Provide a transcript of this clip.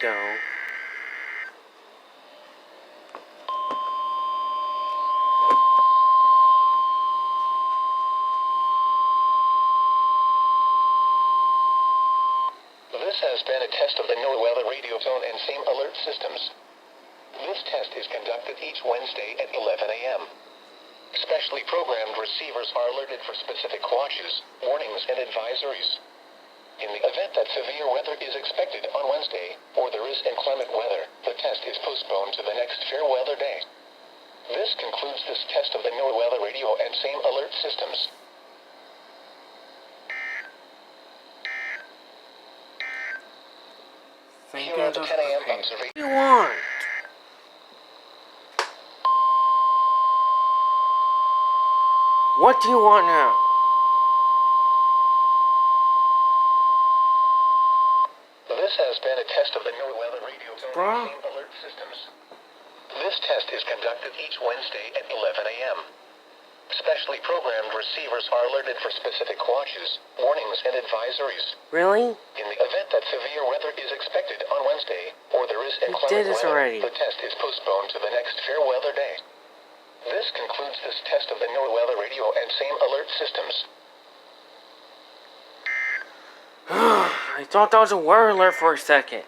go. This has been a test of the NOAA radio tone and same alert systems. This test is conducted each Wednesday at 11 a.m. Specially programmed receivers are alerted for specific watches, warnings, and advisories. In the event that severe weather is expected on Wednesday, or there is inclement weather, the test is postponed to the next fair weather day. This concludes this test of the NOAA radio and same alert systems. Thank Here are the 10 a.m. observations. What do you want? What do you want now? This has been a test of the NOAA radio tone and same alert systems. This test is conducted each Wednesday at 11 a.m. Specially programmed receivers are alerted for specific watches, warnings, and advisories. Really? In the event that severe weather is expected on Wednesday, or there is inclement weather, the test is postponed to the next fair weather day. This concludes this test of the NOAA radio and same alert systems. I thought that was a weather alert for a second.